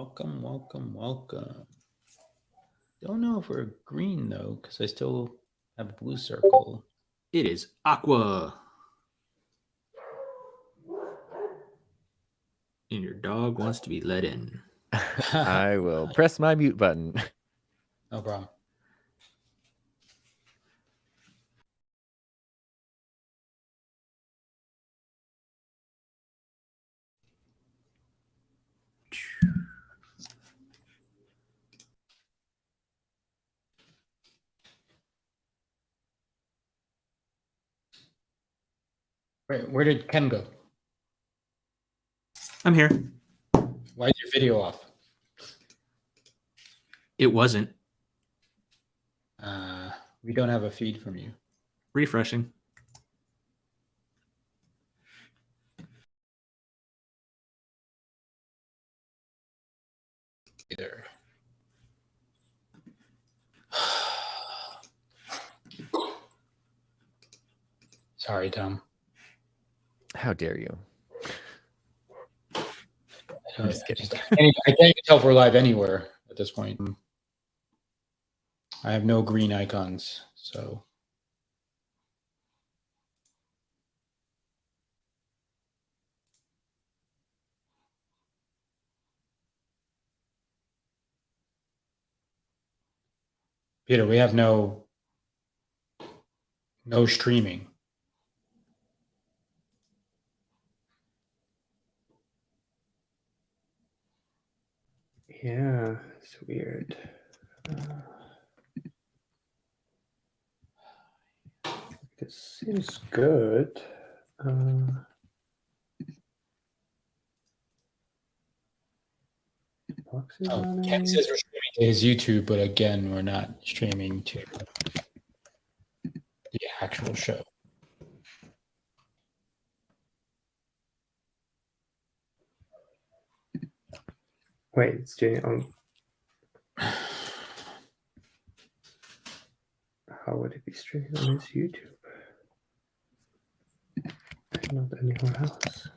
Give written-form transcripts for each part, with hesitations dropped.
Welcome, welcome, welcome. Don't know if we're green though, because I still have a blue circle. It is aqua. And your dog wants to be let in. I will press my mute button. No problem. Where did Ken go? I'm here. Why is your video off? It wasn't. We don't have a feed from you. Refreshing. Either. Sorry, Tom. How dare you? I'm just kidding. I can't even tell if we're live anywhere at this point. I have no green icons, so. Peter, we have no streaming. Yeah, it's weird. It seems good. Ken says we're streaming to his YouTube, but again, we're not streaming to the actual show. Wait, it's doing on. How would it be streaming on his YouTube? Not anywhere else.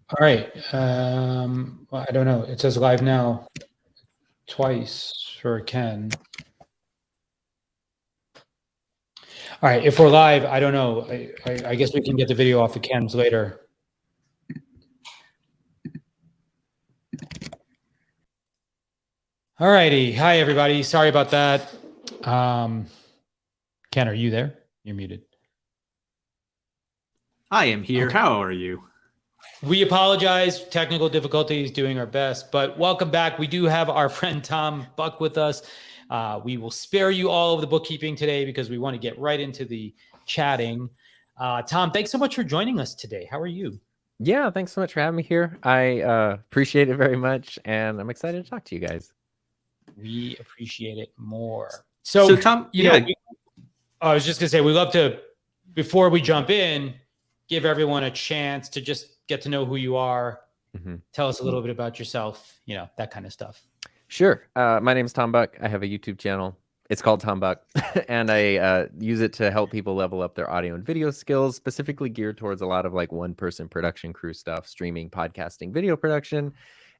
All right. Well, I don't know. It says live now twice for Ken. All right. If we're live, I don't know. I guess we can get the video off of Ken's later. All righty. Hi, everybody. Sorry about that. Ken, are you there? You're muted. I am here. Okay. How are you? We apologize. Technical difficulties, doing our best. But welcome back. We do have our friend Tom Buck with us. We will spare you all of the bookkeeping today because we want to get right into the chatting. Tom, thanks so much for joining us today. How are you? Yeah, thanks so much for having me here. I appreciate it very much, and I'm excited to talk to you guys. We appreciate it more. So Tom, I was just going to say, we love to, before we jump in, give everyone a chance to just get to know who you are. Mm-hmm. Tell us a little bit about yourself, that kind of stuff. Sure. My name is Tom Buck. I have a YouTube channel. It's called Tom Buck, and I use it to help people level up their audio and video skills, specifically geared towards a lot of like one-person production crew stuff, streaming, podcasting, video production.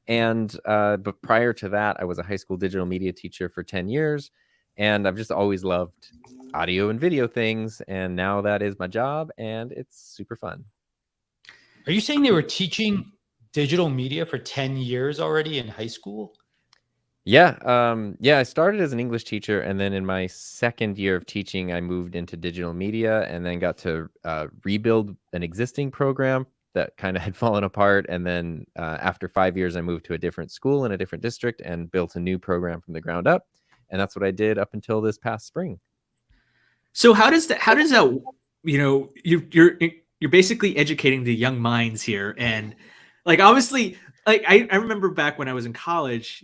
And but prior to that, I was a high school digital media teacher for 10 years, and I've just always loved audio and video things. And now that is my job, and it's super fun. Are you saying they were teaching digital media for 10 years already in high school? Yeah. I started as an English teacher, and then in my second year of teaching, I moved into digital media and then got to rebuild an existing program that kind of had fallen apart. And then after 5 years, I moved to a different school in a different district and built a new program from the ground up. And that's what I did up until this past spring. So how does that, you're basically educating the young minds here. And like, obviously, like I remember back when I was in college,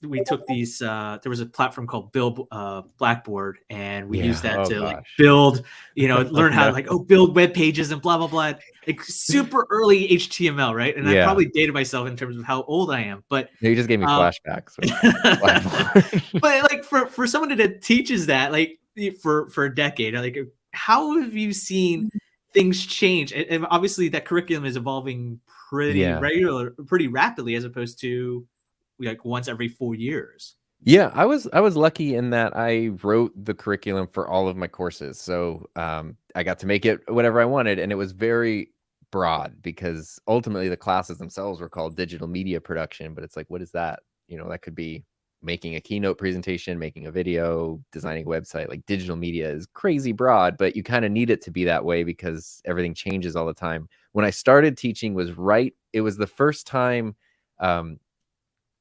we took these, there was a platform called Blackboard, and we used that to build, learn how to build web pages and blah, blah, blah. Like super early HTML, right? And I probably dated myself in terms of how old I am, but you just gave me flashbacks. But like for someone that teaches that, like for a decade, like how have you seen things change, and obviously that curriculum is evolving pretty rapidly, as opposed to like once every 4 years. Yeah, I was lucky in that I wrote the curriculum for all of my courses. So I got to make it whatever I wanted, and it was very broad because ultimately the classes themselves were called digital media production, but it's like, what is that? That could be making a keynote presentation, making a video, designing a website. Like digital media is crazy broad, but you kind of need it to be that way because everything changes all the time. When I started teaching it was the first time,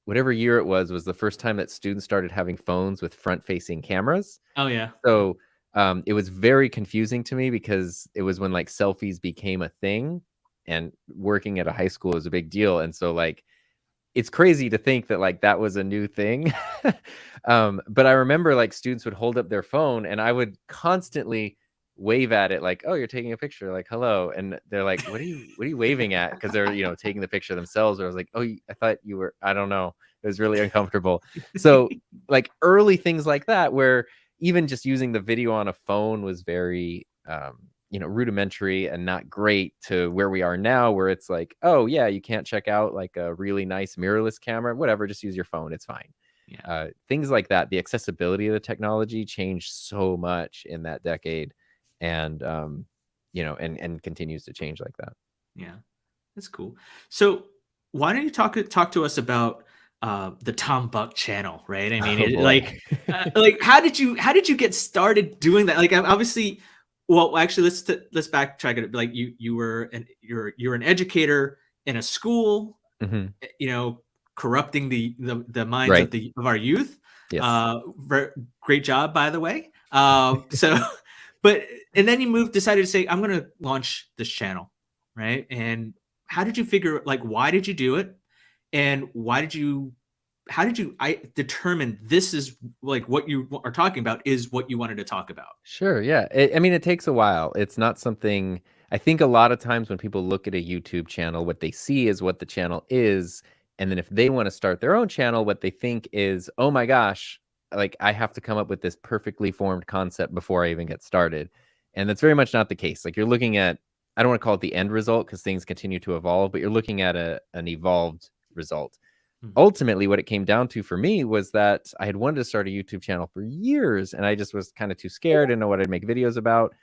whatever year it was the first time that students started having phones with front-facing cameras. Oh yeah. So it was very confusing to me because it was when like selfies became a thing, and working at a high school is a big deal. And so like, it's crazy to think that like that was a new thing. But I remember like students would hold up their phone and I would constantly wave at it like, oh, you're taking a picture, like, hello. And they're like, what are you waving at? Because they're, taking the picture themselves. Or I was like, oh, I thought you were, I don't know. It was really uncomfortable. So like early things like that, where even just using the video on a phone was very, rudimentary and not great, to where we are now, where it's like, oh yeah, you can't check out like a really nice mirrorless camera, whatever, just use your phone, it's fine. Yeah. Things like that, the accessibility of the technology changed so much in that decade, and and continues to change like that. Yeah, that's cool. So why don't you talk to us about the Tom Buck channel, right? I mean, like how did you get started doing that? Like, obviously, well, actually, let's backtrack it. Like, you're an educator in a school, corrupting the minds Right. of our youth. Yes. Great job, by the way. So, and then you decided to say, I'm going to launch this channel, right? And how did you figure, like, why did you do it? And how did you determine this is like what you are talking about is what you wanted to talk about? Sure. Yeah. It takes a while. It's not something, I think a lot of times when people look at a YouTube channel, what they see is what the channel is. And then if they want to start their own channel, what they think is, oh my gosh, like I have to come up with this perfectly formed concept before I even get started. And that's very much not the case. Like, you're looking at, I don't want to call it the end result because things continue to evolve, but you're looking at an evolved result. Ultimately, what it came down to for me was that I had wanted to start a YouTube channel for years, and I just was kind of too scared, didn't know what I'd make videos about.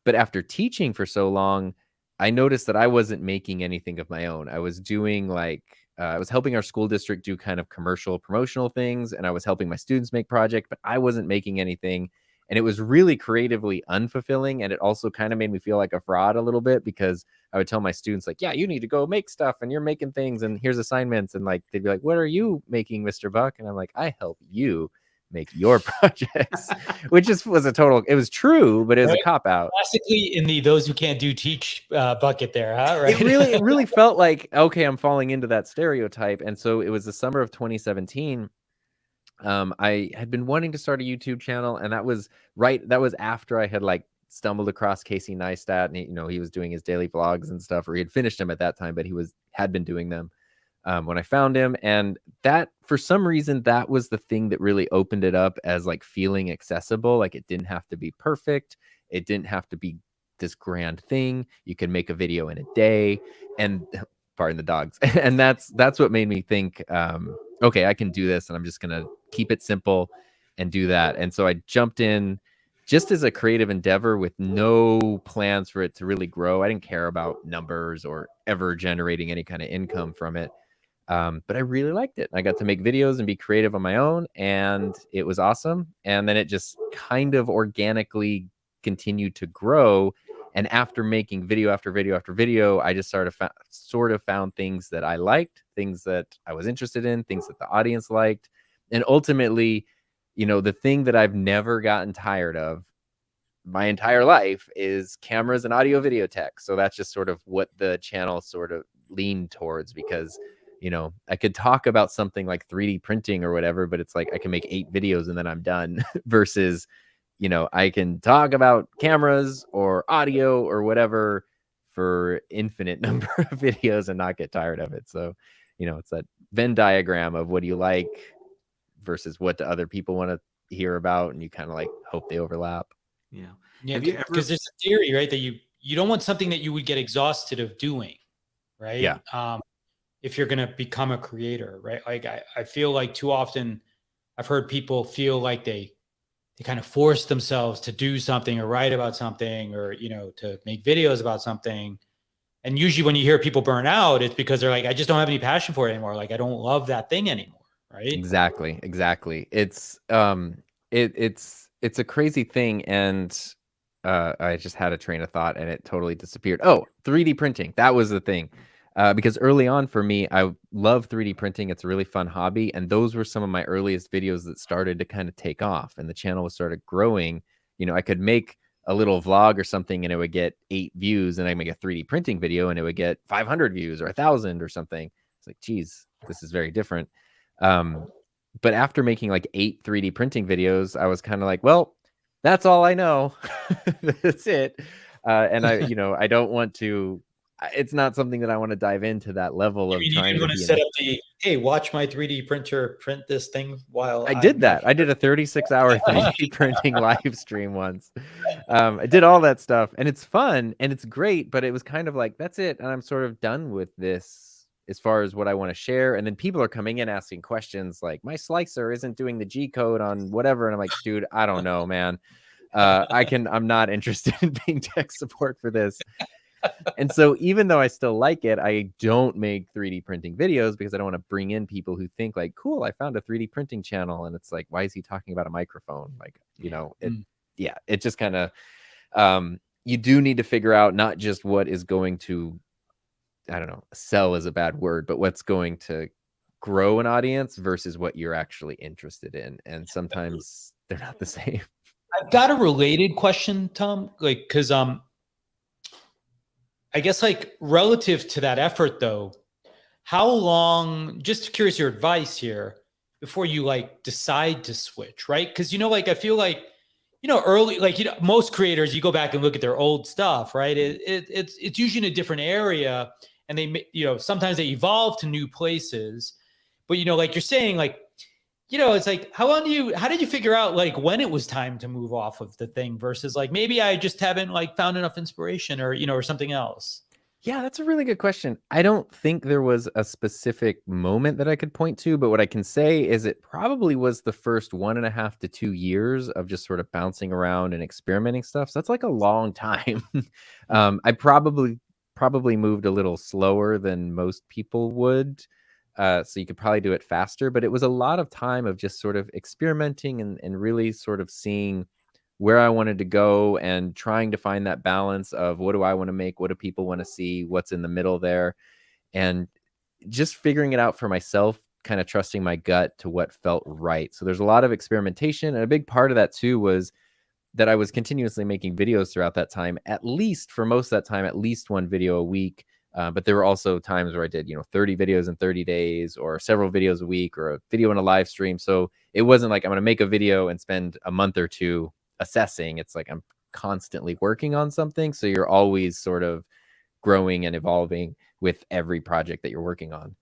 But after teaching for so long, I noticed that I wasn't making anything of my own. I was doing like, I was helping our school district do kind of commercial promotional things, and I was helping my students make projects, but I wasn't making anything. And it was really creatively unfulfilling. And it also kind of made me feel like a fraud a little bit, because I would tell my students like, yeah, you need to go make stuff, and you're making things, and here's assignments. And like, they'd be like, what are you making, Mr. Buck? And I'm like, I help you make your projects, which was it was true, but it was a cop out. Classically in the those who can't do teach bucket there, huh? Right. It really felt like, okay, I'm falling into that stereotype. And so it was the summer of 2017. I had been wanting to start a YouTube channel, and that was after I had like stumbled across Casey Neistat, and he was doing his daily vlogs and stuff, or he had finished them at that time, but he had been doing them when I found him. And that, for some reason, that was the thing that really opened it up as like feeling accessible. Like, it didn't have to be perfect. It didn't have to be this grand thing. You could make a video in a day, and pardon the dogs. And that's what made me think, okay, I can do this, and I'm just gonna keep it simple and do that. And so I jumped in just as a creative endeavor with no plans for it to really grow. I didn't care about numbers or ever generating any kind of income from it. But I really liked it. I got to make videos and be creative on my own, and it was awesome. And then it just kind of organically continued to grow. And after making video after video after video, I just sort of found things that I liked, things that I was interested in, things that the audience liked. And ultimately, the thing that I've never gotten tired of my entire life is cameras and audio video tech. So that's just sort of what the channel sort of leaned towards, because, I could talk about something like 3D printing or whatever, but it's like I can make 8 videos and then I'm done versus, I can talk about cameras or audio or whatever for infinite number of videos and not get tired of it. So, it's that Venn diagram of what do you like versus what do other people want to hear about, and you kind of like hope they overlap. Yeah. Yeah, because there's a theory, right, that you you don't want something that you would get exhausted of doing, right? Yeah. If you're going to become a creator, right? Like I feel like too often I've heard people feel like they kind of force themselves to do something or write about something or, to make videos about something. And usually when you hear people burn out, it's because they're like, I just don't have any passion for it anymore. Like I don't love that thing anymore. Right. Exactly. It's it's a crazy thing. And I just had a train of thought and it totally disappeared. Oh, 3D printing. That was the thing. Because early on for me, I love 3D printing. It's a really fun hobby. And those were some of my earliest videos that started to kind of take off and the channel was started growing. I could make a little vlog or something and it would get 8 views, and I make a 3D printing video and it would get 500 views or 1,000 or something. It's like, geez, this is very different. But after making like 8 3D printing videos, I was kind of like, well, that's all I know. That's it. And I don't want to, it's not something that I want to dive into that level of trying to set up hey, watch my 3D printer print this thing while I did that. I did a 36-hour 3D printing live stream once. I did all that stuff and it's fun and it's great, but it was kind of like, that's it. And I'm sort of done with this as far as what I want to share. And then people are coming in asking questions like, my slicer isn't doing the G code on whatever. And I'm like, dude, I don't know, man. I'm not interested in being tech support for this. And so even though I still like it, I don't make 3D printing videos because I don't want to bring in people who think like, cool, I found a 3D printing channel. And it's like, why is he talking about a microphone? Like, it just kind of, you do need to figure out not just what is going to, I don't know, sell is a bad word, but what's going to grow an audience versus what you're actually interested in. And sometimes they're not the same. I've got a related question, Tom, like, cause, I guess like relative to that effort though, how long, just curious your advice here before you like decide to switch, right? Cause like, I feel like, early, like, most creators, you go back and look at their old stuff, right? It's usually in a different area and they, sometimes they evolve to new places, but like you're saying, like, it's like, how did you figure out like when it was time to move off of the thing versus like, maybe I just haven't like found enough inspiration or, or something else? Yeah, that's a really good question. I don't think there was a specific moment that I could point to, but what I can say is it probably was the first 1.5 to 2 years of just sort of bouncing around and experimenting stuff. So that's like a long time. I probably moved a little slower than most people would. So you could probably do it faster, but it was a lot of time of just sort of experimenting and really sort of seeing where I wanted to go and trying to find that balance of what do I want to make? What do people want to see? What's in the middle there? And just figuring it out for myself, kind of trusting my gut to what felt right. So there's a lot of experimentation. And a big part of that too was that I was continuously making videos throughout that time, at least for most of that time, at least 1 video a week. But there were also times where I did, 30 videos in 30 days or several videos a week or a video in a live stream. So it wasn't like I'm going to make a video and spend a month or 2 assessing. It's like I'm constantly working on something. So you're always sort of growing and evolving with every project that you're working on.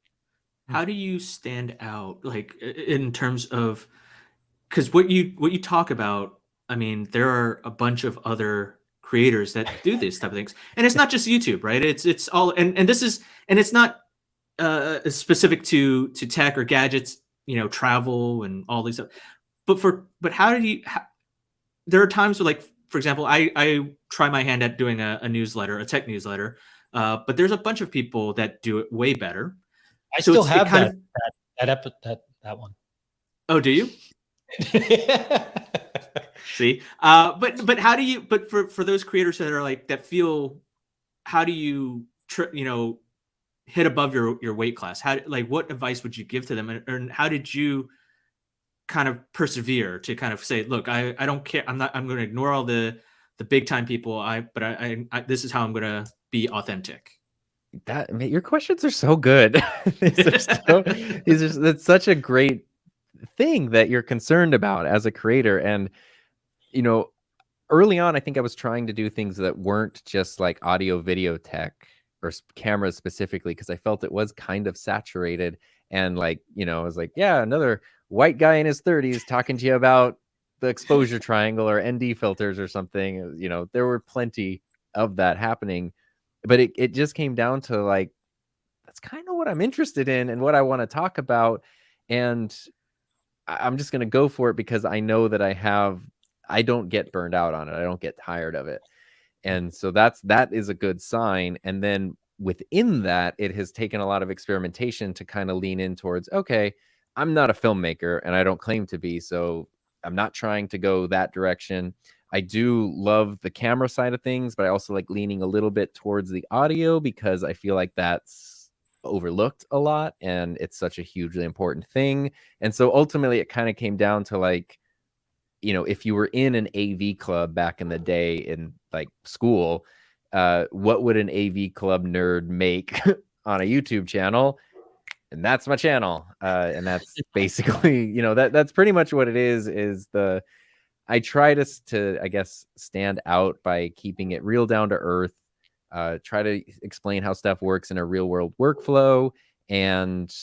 How do you stand out, like in terms of, because what you talk about, I mean, there are a bunch of other creators that do these type of things, and it's not just YouTube, right? It's all, and this is, and it's not specific to tech or gadgets, travel and all these stuff. But how do you? There are times where, like, for example, I try my hand at doing a newsletter, a tech newsletter, but there's a bunch of people that do it way better. I still have that one. Oh, do you? See, but how do you? But for those creators that are like that feel, how do you hit above your weight class? How, like, what advice would you give to them, and how did you kind of persevere to kind of say, look, I don't care. I'm going to ignore all the big time people. But I this is how I'm going to be authentic. Your questions are so good. That's such a great thing that you're concerned about as a creator. And, early on, I think I was trying to do things that weren't just like audio, video tech or cameras specifically, because I felt it was kind of saturated. And like, I was like, yeah, another white guy in his 30s talking to you about the exposure triangle or ND filters or something. There were plenty of that happening. But it just came down to like, that's kind of what I'm interested in and what I want to talk about. And I'm just going to go for it because I know that I don't get burned out on it. I don't get tired of it. And so that is a good sign. And then within that, it has taken a lot of experimentation to kind of lean in towards, okay, I'm not a filmmaker and I don't claim to be, so I'm not trying to go that direction. I do love the camera side of things, but I also like leaning a little bit towards the audio because I feel like that's overlooked a lot and it's such a hugely important thing. And so ultimately it kind of came down to like, you know, if you were in an AV club back in the day in like school, what would an AV club nerd make on a YouTube channel? And that's my channel. And that's basically, you know, that's pretty much what it is I try to, I guess, stand out by keeping it real down to earth, try to explain how stuff works in a real world workflow, and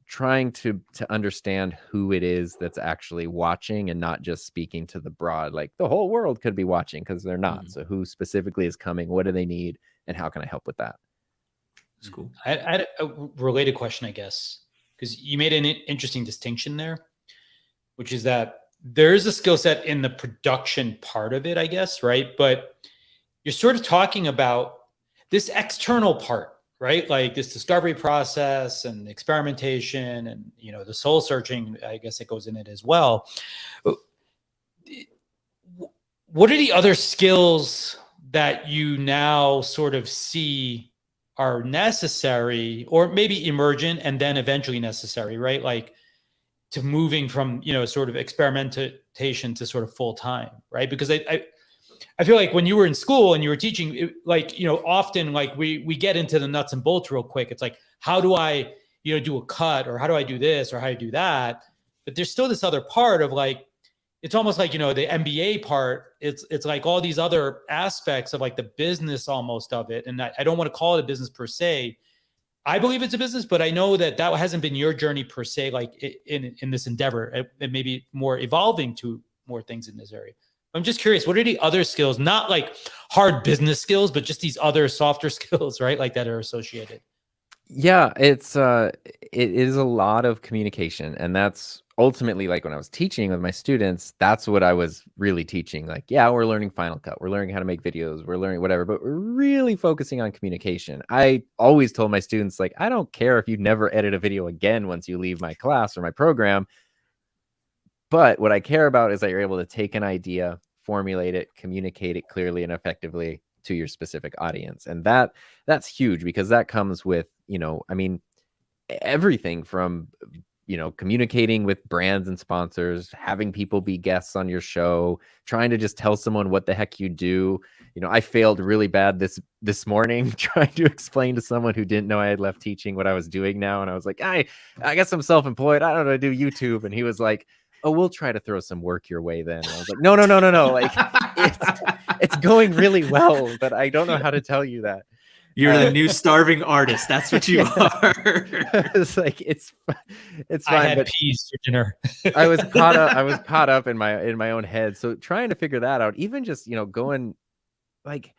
trying to understand who it is that's actually watching and not just speaking to the broad, like the whole world could be watching, because they're not. So who specifically is coming? What do they need? And how can I help with that? It's cool. I had a related question, I guess, because you made an interesting distinction there, which is that there is a skill set in the production part of it, I guess, right? But you're sort of talking about this external part, right? Like this discovery process and experimentation and, you know, the soul searching, I guess it goes in it as well. What are the other skills that you now sort of see are necessary, or maybe emergent and then eventually necessary, right? Like to moving from, you know, sort of experimentation to sort of full time, right? Because I feel like when you were in school and you were teaching, like, you know, often like we get into the nuts and bolts real quick. It's like, how do I, you know, do a cut, or how do I do this, or how do I do that? But there's still this other part of like, it's almost like, you know, the MBA part, it's like all these other aspects of like the business almost of it. And I don't want to call it a business per se. I believe it's a business, but I know that hasn't been your journey per se, like in this endeavor. It may be more evolving to more things in this area. I'm just curious, what are the other skills, not like hard business skills, but just these other softer skills, right? Like that are associated. Yeah, it is a lot of communication, and that's ultimately like when I was teaching with my students, that's what I was really teaching. Like, yeah, we're learning Final Cut, we're learning how to make videos, we're learning whatever, but we're really focusing on communication. I always told my students, like, I don't care if you never edit a video again once you leave my class or my program, but what I care about is that you're able to take an idea, formulate it, communicate it clearly and effectively to your specific audience. And that's huge, because that comes with, you know, I mean, everything from, you know, communicating with brands and sponsors, having people be guests on your show, trying to just tell someone what the heck you do. You know, I failed really bad this morning trying to explain to someone who didn't know I had left teaching what I was doing now. And I was like, I guess I'm self-employed. I don't know how to do YouTube. And he was like, oh, we'll try to throw some work your way then. And I was like, no. Like, it's going really well, but I don't know how to tell you that. You're the new starving artist. That's what you are. It's like, it's fine. I had but peas for dinner. I was caught up in my own head. So trying to figure that out, even just, you know, going like,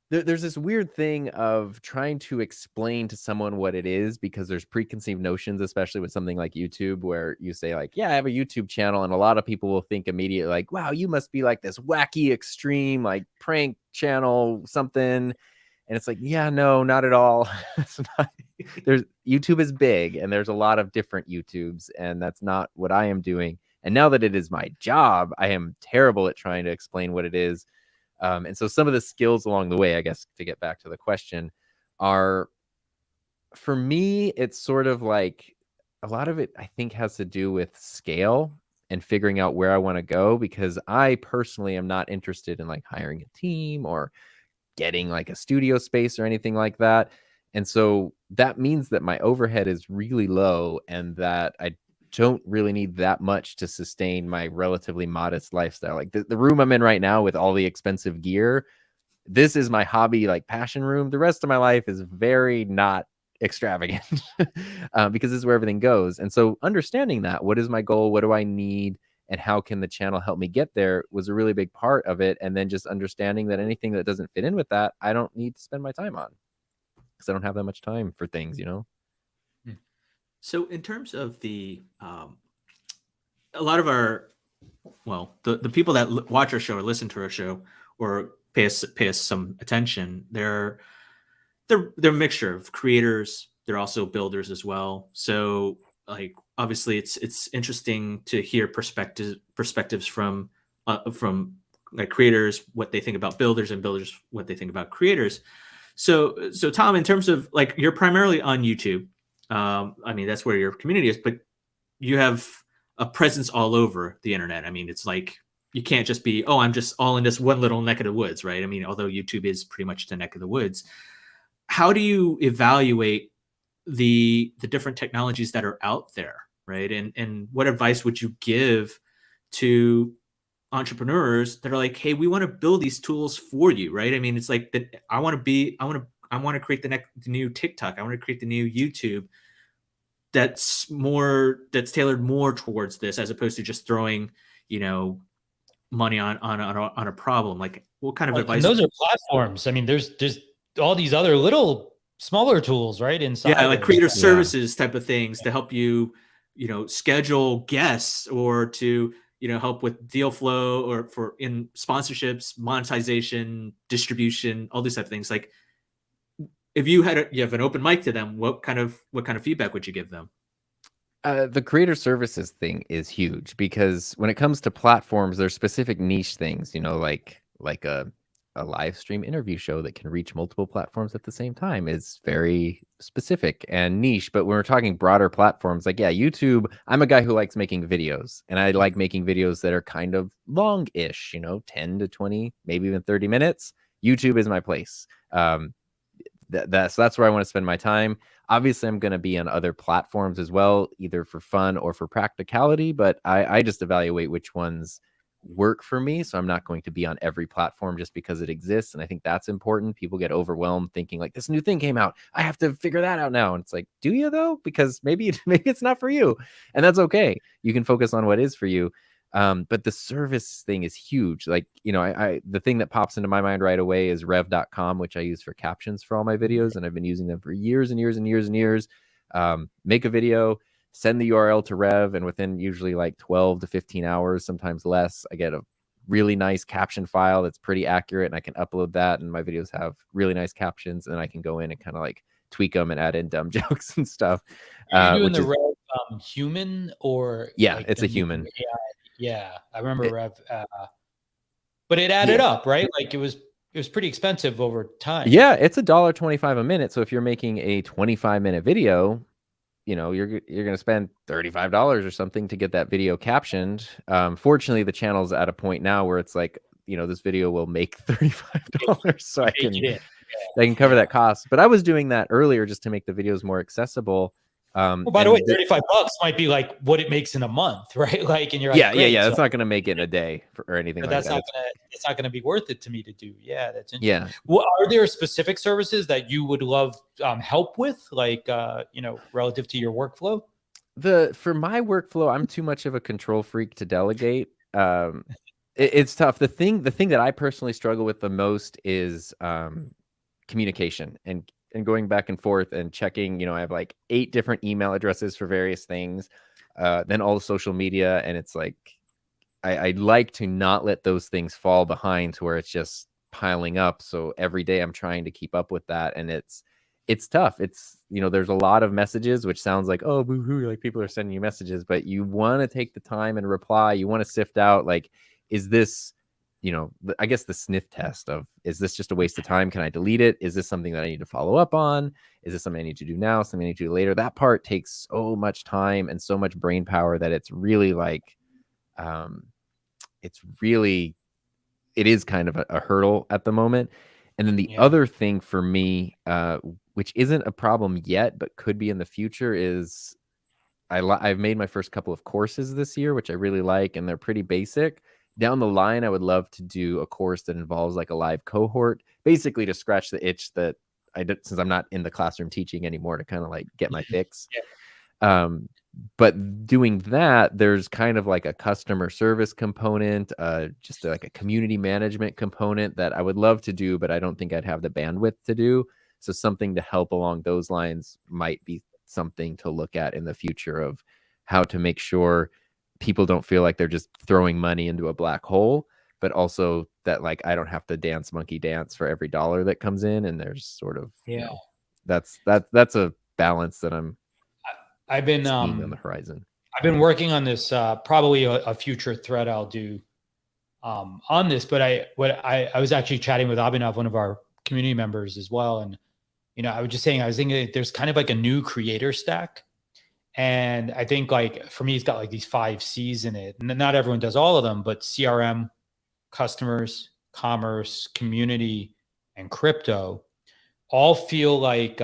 there's this weird thing of trying to explain to someone what it is, because there's preconceived notions, especially with something like YouTube, where you say like, yeah, I have a YouTube channel. And a lot of people will think immediately like, wow, you must be like this wacky, extreme, like prank channel, something. And it's like, yeah, no, not at all. It's not. YouTube is big, and there's a lot of different YouTubes, and that's not what I am doing. And now that it is my job, I am terrible at trying to explain what it is. And so some of the skills along the way, I guess, to get back to the question, are, for me, it's sort of like a lot of it, I think, has to do with scale and figuring out where I want to go, because I personally am not interested in like hiring a team or getting like a studio space or anything like that. And so that means that my overhead is really low, and that I don't really need that much to sustain my relatively modest lifestyle. Like the room I'm in right now with all the expensive gear, this is my hobby, like passion room. The rest of my life is very not extravagant because this is where everything goes. And so understanding that, what is my goal? What do I need? and how can the channel help me get there was a really big part of it. And then just understanding that anything that doesn't fit in with that, I don't need to spend my time on, because I don't have that much time for things, you know? So in terms of the a lot of our, well, the people that watch our show or listen to our show or pay us some attention, they're a mixture of creators. They're also builders as well. So like obviously it's interesting to hear perspectives from like creators, what they think about builders, and builders what they think about creators. So Tom, in terms of like, you're primarily on YouTube. I mean, that's where your community is, but you have a presence all over the internet. I mean, it's like, you can't just be, oh, I'm just all in this one little neck of the woods, right? I mean, although YouTube is pretty much the neck of the woods, how do you evaluate the different technologies that are out there, right? And what advice would you give to entrepreneurs that are like, hey, we want to build these tools for you, right? I mean, it's like that. I want to create the new TikTok. I want to create the new YouTube that's tailored more towards this, as opposed to just throwing, money on a problem. Like, what kind of advice? And those are platforms. I mean, there's all these other little smaller tools, right? Inside. Yeah, like creator services type of things to help you, schedule guests, or to, help with deal flow, or for in sponsorships, monetization, distribution, all these type of things. Like, if you have an open mic to them, what kind of feedback would you give them? The creator services thing is huge, because when it comes to platforms, there's specific niche things, like a live stream interview show that can reach multiple platforms at the same time is very specific and niche. But when we're talking broader platforms, like, YouTube, I'm a guy who likes making videos, and I like making videos that are kind of long-ish, 10 to 20, maybe even 30 minutes. YouTube is my place. That's where I want to spend my time. Obviously, I'm going to be on other platforms as well, either for fun or for practicality, but I just evaluate which ones work for me. So I'm not going to be on every platform just because it exists. And I think that's important. People get overwhelmed thinking like, this new thing came out, I have to figure that out now. And it's like, do you though? Because maybe it's not for you, and that's okay. You can focus on what is for you. But the service thing is huge. Like, the thing that pops into my mind right away is rev.com, which I use for captions for all my videos. And I've been using them for years and years and years and years. Make a video, send the URL to Rev, and within usually like 12 to 15 hours, sometimes less, I get a really nice caption file that's pretty accurate, and I can upload that, and my videos have really nice captions, and then I can go in and kind of like tweak them and add in dumb jokes and stuff. Are you doing the Rev human, or like it's a human? AI? Yeah, I remember Rev, but it added up, right? Like it was pretty expensive over time. Yeah, it's $1.25 a minute. So if you're making a 25-minute video, you're going to spend $35 or something to get that video captioned. Fortunately, the channel's at a point now where it's like, this video will make $35, so I can cover that cost. But I was doing that earlier just to make the videos more accessible. Well, by the way, $35 might be like what it makes in a month, right? Like, and you're like, yeah. That's not going to make it in a day or anything. But that's like it's not going to be worth it to me to do. Yeah, that's interesting. Yeah. Well, are there specific services that you would love help with, like relative to your workflow? For my workflow, I'm too much of a control freak to delegate. It's tough. The thing that I personally struggle with the most is communication and going back and forth and checking. I have like 8 different email addresses for various things, then all the social media, and it's like I'd like to not let those things fall behind to where it's just piling up. So every day I'm trying to keep up with that, and it's tough. It's there's a lot of messages, which sounds like, oh, boo-hoo, like people are sending you messages, but you want to take the time and reply. You want to sift out, like, is this I guess the sniff test of, is this just a waste of time? Can I delete it? Is this something that I need to follow up on? Is this something I need to do now? Something I need to do later? That part takes so much time and so much brain power that it's really like, it is kind of a hurdle at the moment. And then the other thing for me, which isn't a problem yet, but could be in the future, is I've made my first couple of courses this year, which I really like, and they're pretty basic. Down the line, I would love to do a course that involves like a live cohort, basically to scratch the itch that I did, since I'm not in the classroom teaching anymore, to kind of like get my fix. But doing that, there's kind of like a customer service component, just like a community management component that I would love to do, but I don't think I'd have the bandwidth to do. So something to help along those lines might be something to look at in the future, of how to make sure people don't feel like they're just throwing money into a black hole, but also that like I don't have to dance monkey dance for every dollar that comes in. And there's sort of, that's a balance that I've been seeing on the horizon. I've been working on this, probably a future thread I'll do on this, but I was actually chatting with Abhinav, one of our community members as well. And, I was just saying, I was thinking that there's kind of like a new creator stack. And I think like for me, it's got like these 5 C's in it. And not everyone does all of them, but CRM, customers, commerce, community, and crypto all feel like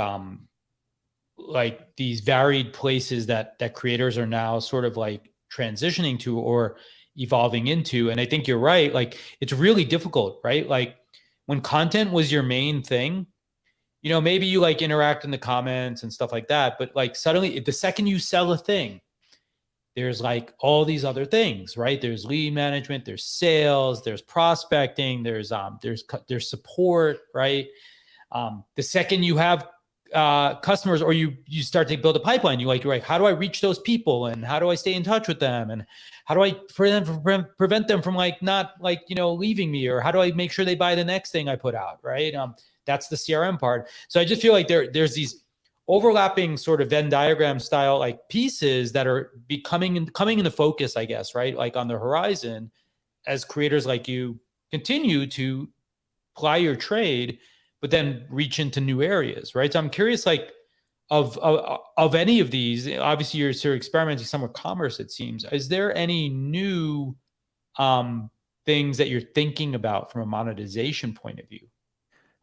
these varied places that creators are now sort of like transitioning to or evolving into. And I think you're right. Like it's really difficult, right? Like when content was your main thing, maybe you like interact in the comments and stuff like that, but like suddenly the second you sell a thing, there's like all these other things, right? There's lead management, there's sales, there's prospecting, there's support, right? The second you have customers, or you start to build a pipeline, you're like, how do I reach those people, and how do I stay in touch with them, and how do I prevent them from like not like leaving me, or how do I make sure they buy the next thing I put out, right? That's the CRM part. So I just feel like there's these overlapping sort of Venn diagram style like pieces that are coming into focus, I guess, right? Like on the horizon, as creators like you continue to ply your trade, but then reach into new areas, right? So I'm curious, like, of any of these. Obviously, you're sort of experimenting some with commerce, it seems. Is there any new things that you're thinking about from a monetization point of view?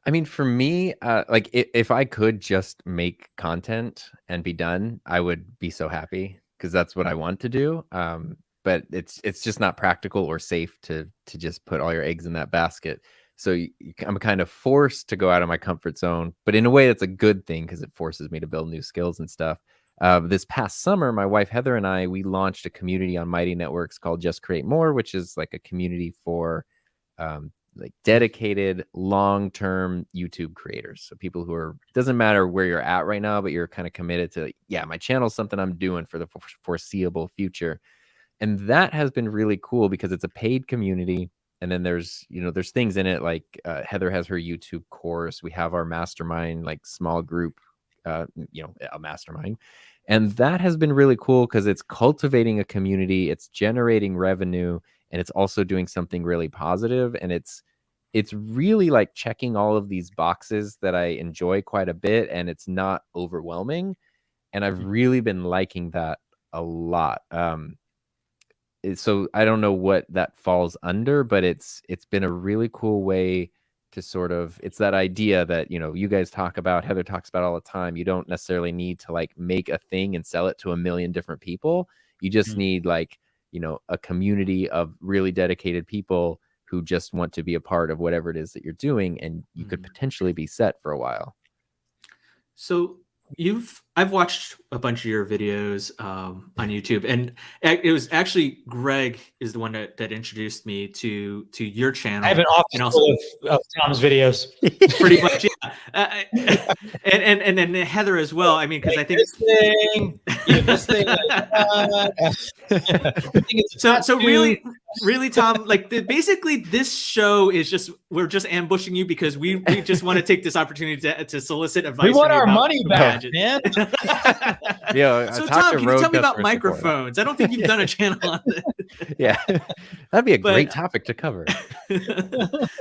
I mean, for me, like if I could just make content and be done, I would be so happy, because that's what I want to do. But it's just not practical or safe to just put all your eggs in that basket. So I'm kind of forced to go out of my comfort zone, but in a way that's a good thing, because it forces me to build new skills and stuff. This past summer, my wife Heather and we launched a community on Mighty Networks called Just Create More, which is like a community for like dedicated long-term YouTube creators. So people who doesn't matter where you're at right now, but you're kind of committed to, my channel's something I'm doing for the foreseeable future. And that has been really cool, because it's a paid community. And then there's things in it, like Heather has her YouTube course. We have our mastermind, like small group, a mastermind. And that has been really cool, because it's cultivating a community, it's generating revenue, and it's also doing something really positive. And it's really like checking all of these boxes that I enjoy quite a bit, and it's not overwhelming. And I've really been liking that a lot. So I don't know what that falls under, but it's been a really cool way to sort of, it's that idea that, you guys talk about, Heather talks about all the time. You don't necessarily need to like make a thing and sell it to a million different people. You just need like, a community of really dedicated people who just want to be a part of whatever it is that you're doing, and you could potentially be set for a while. So I've watched a bunch of your videos on YouTube, and it was actually Greg is the one that introduced me to your channel. I have an office full of Tom's videos. Pretty much, yeah. And then Heather as well. I mean, because I think this thing. So really, Tom, like basically this show is we're just ambushing you because we just want to take this opportunity to solicit advice. We want our money back, man. So Tom, can you tell me about microphones? I don't think you've done a channel on this. Yeah, that'd be a great topic to cover.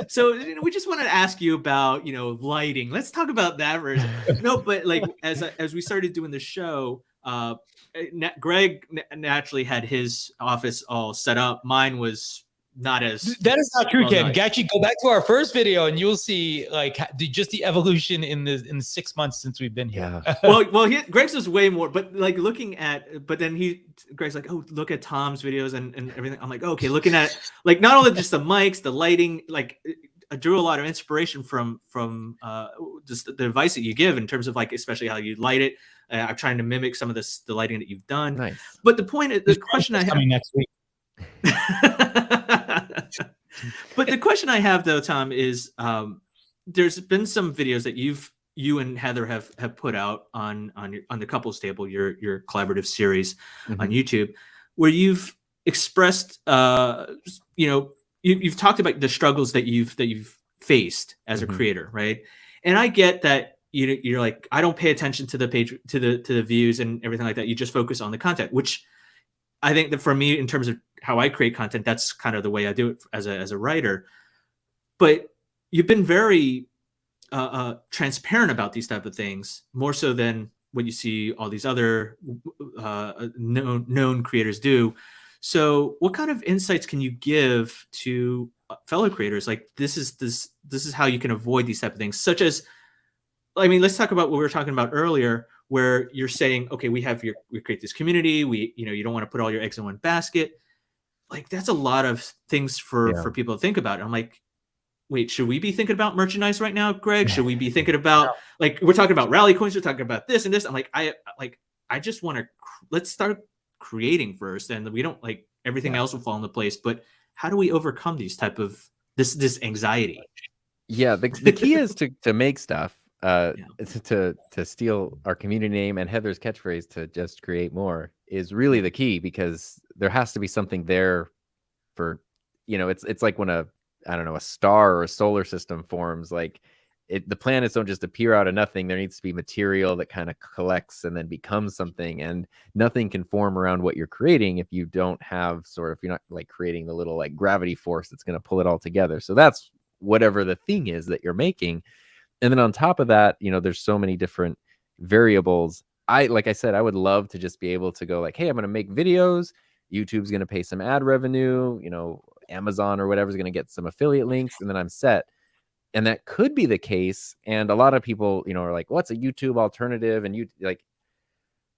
So we just wanted to ask you about lighting. Let's talk about that version. No, but like as we started doing the show, Greg naturally had his office all set up. Mine was not as. That is not true, Ken. Actually, go back to our first video and you'll see like just the evolution in the 6 months since we've been here. Yeah. well, Greg's was way more, but like but then Greg's like, oh, look at Tom's videos and everything. I'm like, okay, looking at like not only just the mics, the lighting, like drew a lot of inspiration from just the advice that you give in terms of like, especially how you light it. I'm trying to mimic some of the lighting that you've done. Nice. But the question I have coming next week. But the question I have though, Tom, is there's been some videos that you and Heather have put out on the Couples Table, your collaborative series on YouTube, where you've expressed you've talked about the struggles that you've faced as a creator, right? And I get that you're like, I don't pay attention to the page, to the views and everything like that. You just focus on the content, which I think that for me, in terms of how I create content, that's kind of the way I do it as a writer. But you've been very transparent about these type of things, more so than what you see all these other known creators do. So what kind of insights can you give to fellow creators? Like, this is how you can avoid these type of things, such as, I mean, let's talk about what we were talking about earlier, where you're saying, okay, we create this community. You don't want to put all your eggs in one basket. Like, that's a lot of things for people to think about. And I'm like, wait, should we be thinking about merchandise right now, Greg? Should we be thinking about, like, we're talking about rally coins, we're talking about this and this. I'm like, I just want to, let's start creating first, and we don't, like, everything else will fall into place. But how do we overcome these type of this anxiety? Yeah, the key is to make stuff, to steal our community name and Heather's catchphrase, to just create more, is really the key, because there has to be something there for, it's like when a star or a solar system forms, like the planets don't just appear out of nothing. There needs to be material that kind of collects and then becomes something, and nothing can form around what you're creating if you don't have if you're not like creating the little like gravity force that's going to pull it all together. So that's whatever the thing is that you're making. And then on top of that, there's so many different variables. Like I said, I would love to just be able to go like, hey, I'm going to make videos. YouTube's going to pay some ad revenue, Amazon or whatever is going to get some affiliate links, and then I'm set. And that could be the case. And a lot of people, are like, what's a YouTube alternative? And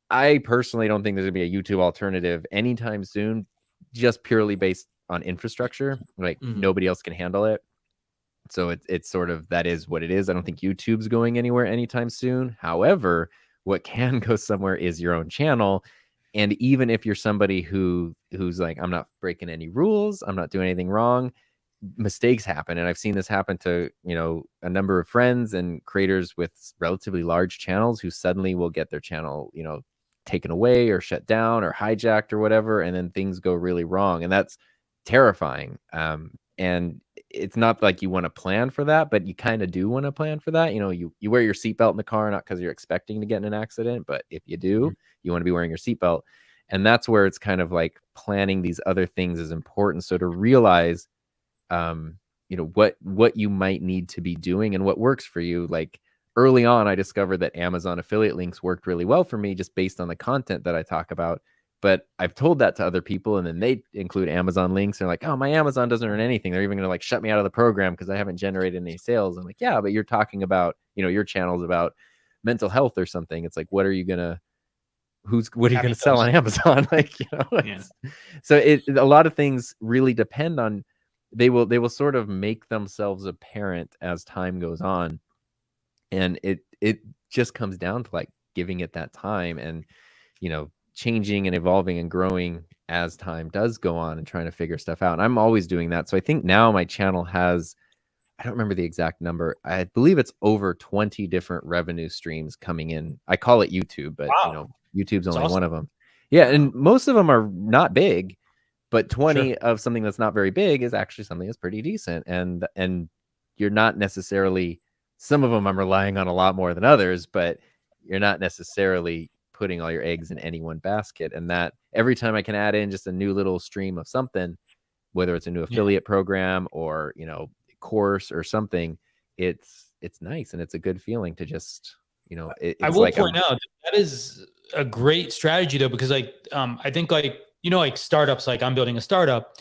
I personally don't think there's gonna be a YouTube alternative anytime soon, just purely based on infrastructure. Like nobody else can handle it. So it's sort of, that is what it is. I don't think YouTube's going anywhere anytime soon. However, what can go somewhere is your own channel. And even if you're somebody who's like, I'm not breaking any rules, I'm not doing anything wrong, mistakes happen. And I've seen this happen to, a number of friends and creators with relatively large channels who suddenly will get their channel, taken away or shut down or hijacked or whatever. And then things go really wrong. And that's terrifying. And it's not like you want to plan for that, but you kind of do want to plan for that. You wear your seatbelt in the car, not because you're expecting to get in an accident, but if you do, you want to be wearing your seatbelt. And that's where it's kind of like planning these other things is important. So to realize, what you might need to be doing and what works for you. Like early on, I discovered that Amazon affiliate links worked really well for me just based on the content that I talk about. But I've told that to other people, and then they include Amazon links. They're like, oh, my Amazon doesn't earn anything. They're even going to like shut me out of the program because I haven't generated any sales. I'm like, yeah, but you're talking about, your channel's about mental health or something. It's like, what are you going to sell on Amazon? Like, So a lot of things really depend on, they will sort of make themselves apparent as time goes on. And it just comes down to like giving it that time and, changing and evolving and growing as time does go on and trying to figure stuff out. And I'm always doing that. So I think now my channel has, I don't remember the exact number. I believe it's over 20 different revenue streams coming in. I call it YouTube, but YouTube's only one of them. Yeah. And most of them are not big, but 20 of something that's not very big is actually something that's pretty decent. And you're not necessarily, some of them I'm relying on a lot more than others, but you're not necessarily putting all your eggs in any one basket. And that every time I can add in just a new little stream of something, whether it's a new affiliate program or, course or something, it's nice. And it's a good feeling to just, it's I will like point out that is a great strategy though, because like, I think like, like startups, like I'm building a startup,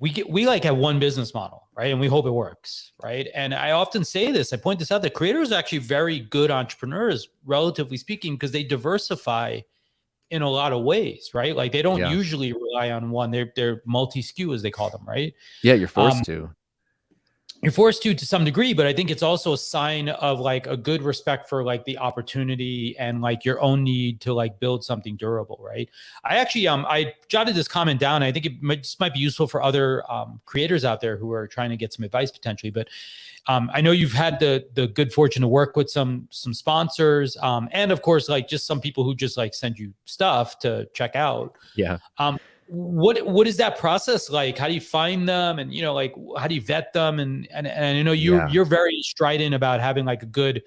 we like have one business model, right? And we hope it works, right? And I often say this, I point this out, that creators are actually very good entrepreneurs, relatively speaking, because they diversify in a lot of ways, right? Like they don't usually rely on one. They're multi-skew, as they call them, right? Yeah, you're forced to. you're forced to some degree, but I think it's also a sign of like a good respect for like the opportunity and like your own need to like build something durable, right? I actually I jotted this comment down. I think this might be useful for other creators out there who are trying to get some advice potentially. But I know you've had the good fortune to work with some sponsors, and of course like just some people who just like send you stuff to check out. Yeah. What is that process like? How do you find them, and like how do you vet them? And I know you're very strident about having like a good,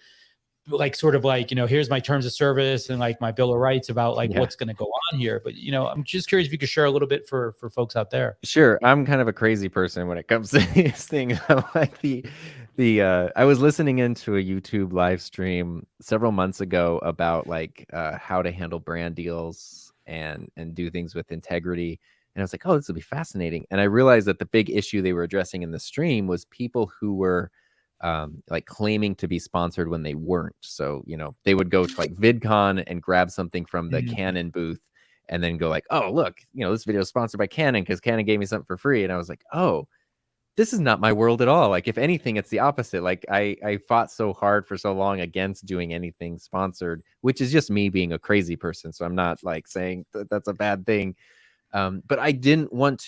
like sort of like here's my terms of service and like my bill of rights about like what's going to go on here. But I'm just curious if you could share a little bit for folks out there. Sure. I'm kind of a crazy person when it comes to these things. I'm like I was listening into a YouTube live stream several months ago about like how to handle brand deals and do things with integrity. And I was like, oh, this will be fascinating. And I realized that the big issue they were addressing in the stream was people who were like claiming to be sponsored when they weren't. So, they would go to like VidCon and grab something from the Canon booth and then go like, oh, look, this video is sponsored by Canon because Canon gave me something for free. And I was like, oh, this is not my world at all. Like, if anything, it's the opposite. Like I fought so hard for so long against doing anything sponsored, which is just me being a crazy person. So I'm not like saying that's a bad thing. But I didn't want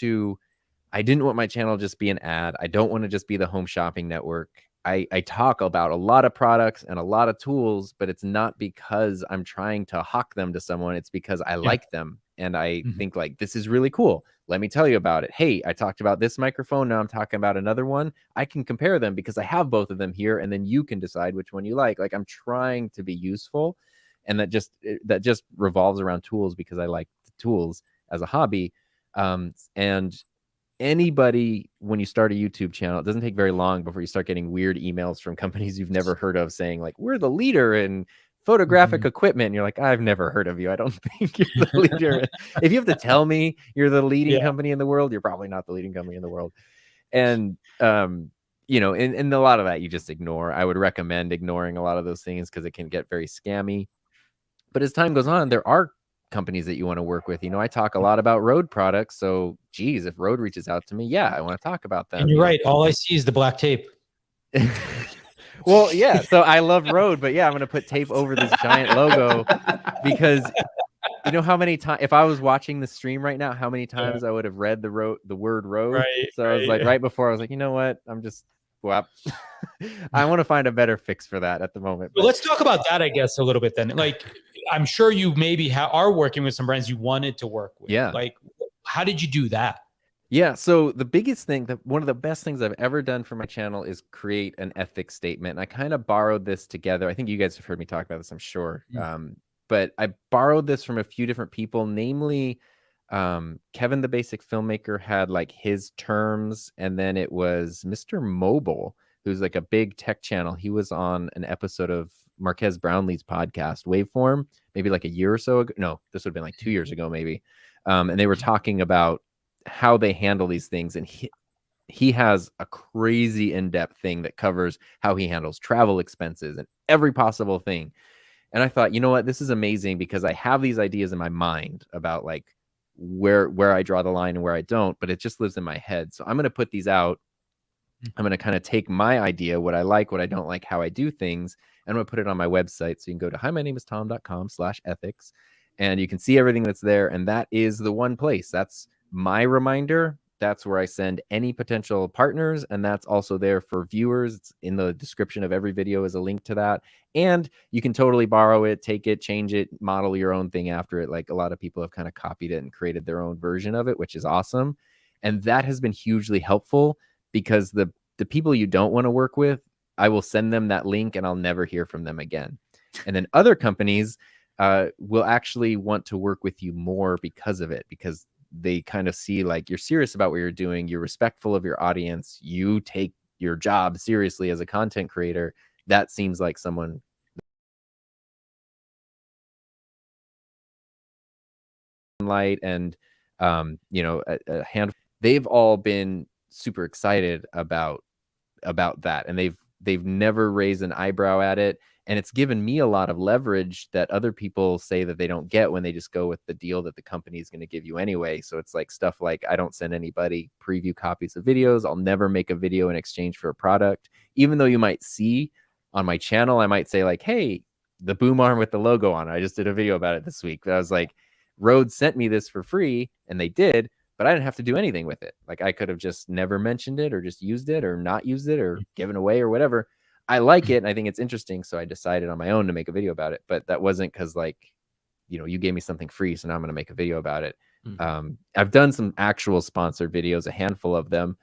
my channel just be an ad. I don't want to just be the home shopping network. I talk about a lot of products and a lot of tools, but it's not because I'm trying to hawk them to someone. It's because I like them. And I think like, this is really cool. Let me tell you about it. Hey, I talked about this microphone. Now I'm talking about another one. I can compare them because I have both of them here. And then you can decide which one you like. Like, I'm trying to be useful. And that just revolves around tools because I like the tools as a hobby. And anybody, when you start a YouTube channel, it doesn't take very long before you start getting weird emails from companies you've never heard of saying like, we're the leader in photographic equipment. And you're like, I've never heard of you. I don't think you're the leader. If you have to tell me you're the leading company in the world, you're probably not the leading company in the world. And and a lot of that you just ignore. I would recommend ignoring a lot of those things because it can get very scammy. But as time goes on, there are companies that you want to work with. I talk a lot about Rode products. So, geez, if Rode reaches out to me, I want to talk about them. And you're right. All I see is the black tape. Well, yeah. So I love Rode, but I'm going to put tape over this giant logo because how many times, if I was watching the stream right now, how many times I would have read the word Rode. Right, so I was like, right before I was like, you know what? I want to find a better fix for that at the moment. Well, let's talk about that, I guess, a little bit then. Like, I'm sure you maybe are working with some brands you wanted to work with. Yeah. Like, how did you do that? Yeah. So the biggest thing, one of the best things I've ever done for my channel is create an ethics statement. And I kind of borrowed this together. I think you guys have heard me talk about this, I'm sure. But I borrowed this from a few different people, namely Kevin, the Basic Filmmaker, had like his terms. And then it was Mr. Mobile, who's like a big tech channel. He was on an episode of Marquez Brownlee's podcast, Waveform, maybe like a year or so ago. No, this would have been like 2 years ago, maybe. And they were talking about how they handle these things. And he has a crazy in-depth thing that covers how he handles travel expenses and every possible thing. And I thought, you know what, this is amazing because I have these ideas in my mind about like where I draw the line and where I don't, but it just lives in my head. So I'm going to put these out. I'm going to kind of take my idea, what I like, what I don't like, how I do things, and I'm going to put it on my website. So you can go to himynameistom.com/ethics and you can see everything that's there. And that is the one place. That's my reminder. That's where I send any potential partners. And that's also there for viewers. It's in the description of every video is a link to that. And you can totally borrow it, take it, change it, model your own thing after it. Like a lot of people have kind of copied it and created their own version of it, which is awesome. And that has been hugely helpful because the people you don't want to work with, I will send them that link and I'll never hear from them again. And then other companies will actually want to work with you more because of it, because they kind of see like you're serious about what you're doing. You're respectful of your audience. You take your job seriously as a content creator. That seems like someone light and, a handful. They've all been super excited about that. And they've never raised an eyebrow at it. And it's given me a lot of leverage that other people say that they don't get when they just go with the deal that the company is going to give you anyway. So it's like stuff like, I don't send anybody preview copies of videos. I'll never make a video in exchange for a product. Even though you might see on my channel, I might say like, hey, the boom arm with the logo on it, I just did a video about it this week. But I was like, Rode sent me this for free, and they did, but I didn't have to do anything with it. Like I could have just never mentioned it or just used it or not used it or given away or whatever. I like it and I think it's interesting, so I decided on my own to make a video about it. But that wasn't because, like, you know, you gave me something free, so now I'm going to make a video about it. I've done some actual sponsored videos, a handful of them,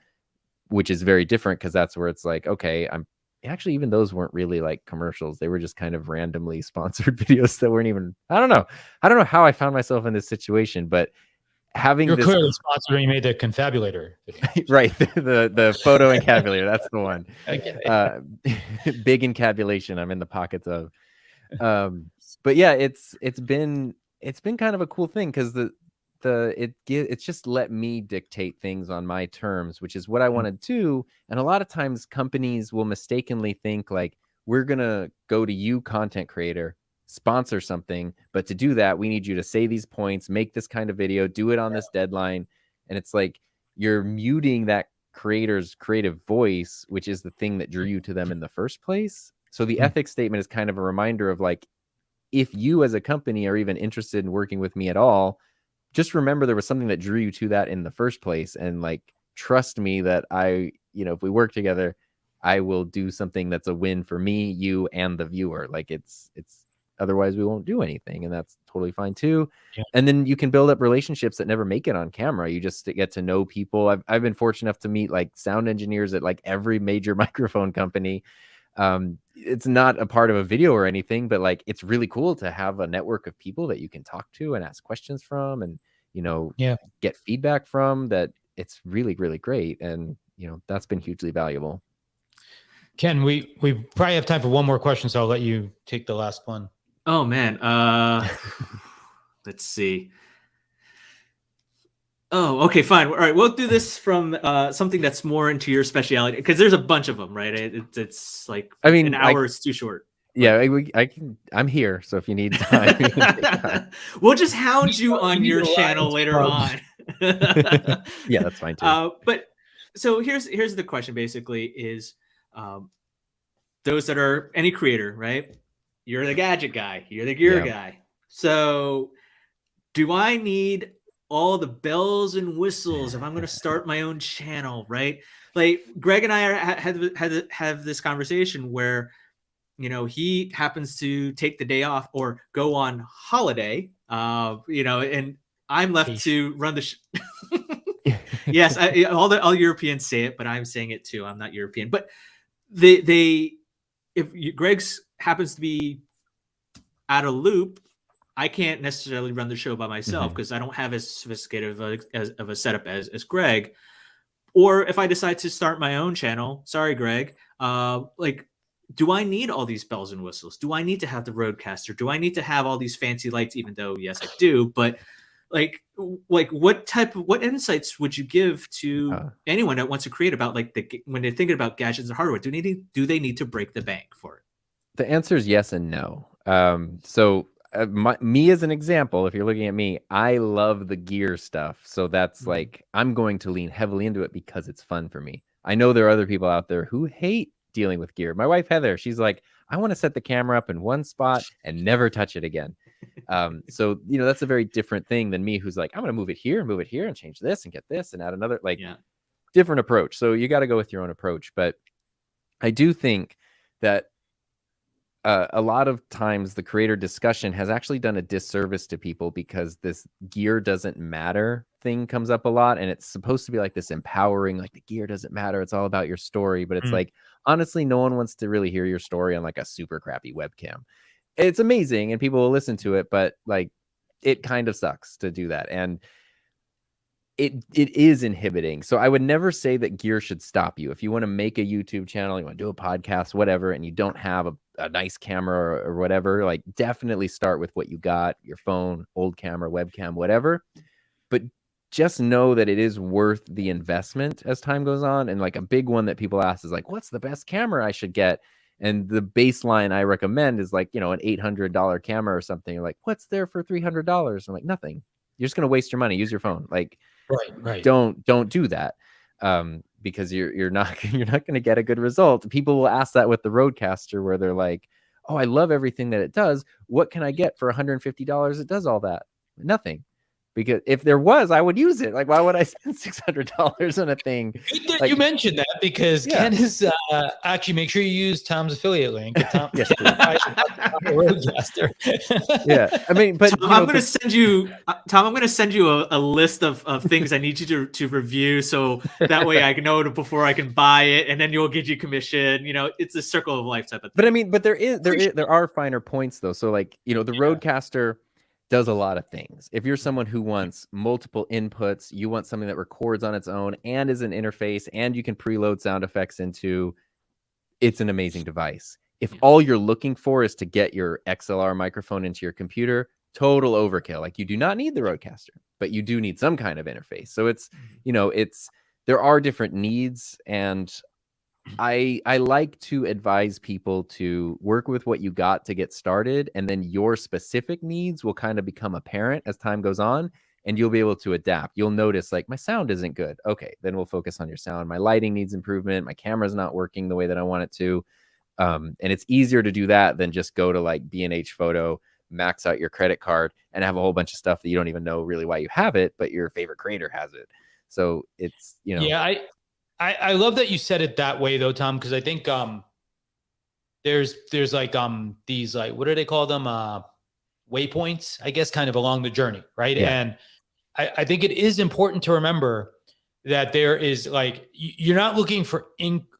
which is very different because that's where it's like, okay, I'm actually, even those weren't really like commercials. They were just kind of randomly sponsored videos that weren't even, I don't know how I found myself in this situation, but having You're this clearly sponsored when you made the confabulator video. right, the photo encabulator, that's the one. Big encabulation I'm in the pockets of. But yeah, it's been kind of a cool thing because it's just let me dictate things on my terms, which is what I want to do. And a lot of times companies will mistakenly think like, we're gonna go to you, content creator, sponsor something, but to do that we need you to say these points, make this kind of video, do it on this deadline. And it's like you're muting that creator's creative voice, which is the thing that drew you to them in the first place. So the ethics statement is kind of a reminder of like, if you as a company are even interested in working with me at all, just remember there was something that drew you to that in the first place. And like, trust me that I, you know, if we work together, I will do something that's a win for me, you, and the viewer. Like it's otherwise we won't do anything, and that's totally fine too. Yeah. And then you can build up relationships that never make it on camera. You just get to know people. I've been fortunate enough to meet like sound engineers at like every major microphone company. It's not a part of a video or anything, but like it's really cool to have a network of people that you can talk to and ask questions from, and you know, get feedback from. That it's really, really great, and you know, that's been hugely valuable. Ken, we probably have time for one more question, so I'll let you take the last one. Oh man, let's see. Oh, okay, fine. All right, we'll do this from something that's more into your speciality, because there's a bunch of them, right? It's like, I mean, an hour is too short. Yeah, I can. I'm here, so if you need time, we'll just hound you on your channel later on. Yeah, that's fine too. But so here's the question. Basically, is those that are any creator, right? You're the gadget guy. You're the gear guy. So, do I need all the bells and whistles if I'm going to start my own channel, right? Like Greg and I have this conversation where, you know, he happens to take the day off or go on holiday, you know, and I'm left to run the Yes, all Europeans say it, but I'm saying it too. I'm not European, but Greg's happens to be out of loop, I can't necessarily run the show by myself because I don't have as sophisticated of a setup as Greg. Or if I decide to start my own channel, sorry, Greg, like, do I need all these bells and whistles? Do I need to have the Rodecaster? Do I need to have all these fancy lights? Even though, yes, I do. But like what insights would you give to anyone that wants to create about like when they're thinking about gadgets and hardware? Do they need to break the bank for it? The answer is yes and no. So me as an example, if you're looking at me, I love the gear stuff. So that's like, I'm going to lean heavily into it because it's fun for me. I know there are other people out there who hate dealing with gear. My wife, Heather, she's like, I want to set the camera up in one spot and never touch it again. So, you know, that's a very different thing than me, who's like, I'm going to move it here and change this and get this and add another, different approach. So you got to go with your own approach. But I do think that a lot of times the creator discussion has actually done a disservice to people because this gear doesn't matter thing comes up a lot. And it's supposed to be like this empowering, like the gear doesn't matter. It's all about your story. But it's like, honestly, no one wants to really hear your story on like a super crappy webcam. It's amazing and people will listen to it, but like it kind of sucks to do that. And it is inhibiting. So I would never say that gear should stop you. If you want to make a YouTube channel, you want to do a podcast, whatever, and you don't have a nice camera or whatever, like definitely start with what you got, your phone, old camera, webcam, whatever. But just know that it is worth the investment as time goes on. And like a big one that people ask is like, what's the best camera I should get? And the baseline I recommend is like, an $800 camera or something. You're like, what's there for $300? I'm like, nothing. You're just going to waste your money. Use your phone. Like, Right. Don't do that. Because you're not going to get a good result. People will ask that with the Rodecaster, where they're like, oh, I love everything that it does. What can I get for $150? It does all that. Nothing. Because if there was, I would use it. Like, why would I spend $600 on a thing? Good that Like, you mentioned that, because yeah. Ken is actually, make sure you use Tom's affiliate link. Tom, Yes, Rodecaster. yeah. I mean, but Tom, I'm going to send you, Tom. I'm going to send you a list of things I need you to review, so that way I can know before I can buy it, and then you'll get you commission. It's a circle of life type of thing. But I mean, but there are finer points though. So like, the Rodecaster does a lot of things. If you're someone who wants multiple inputs, you want something that records on its own and is an interface, and you can preload sound effects into, it's an amazing device. If all you're looking for is to get your XLR microphone into your computer, total overkill. Like, you do not need the Rodecaster, but you do need some kind of interface. So it's, there are different needs, and I like to advise people to work with what you got to get started, and then your specific needs will kind of become apparent as time goes on, and you'll be able to adapt. You'll notice, like, my sound isn't good. Okay, then we'll focus on your sound. My lighting needs improvement. My camera's not working the way that I want it to. And it's easier to do that than just go to like B&H Photo, max out your credit card, and have a whole bunch of stuff that you don't even know really why you have it, but your favorite creator has it. So it's, Yeah, I love that you said it that way though, Tom, because I think there's like these, like, what do they call them? Waypoints, I guess, kind of along the journey, right? Yeah. And I think it is important to remember that there is, like, you're not looking for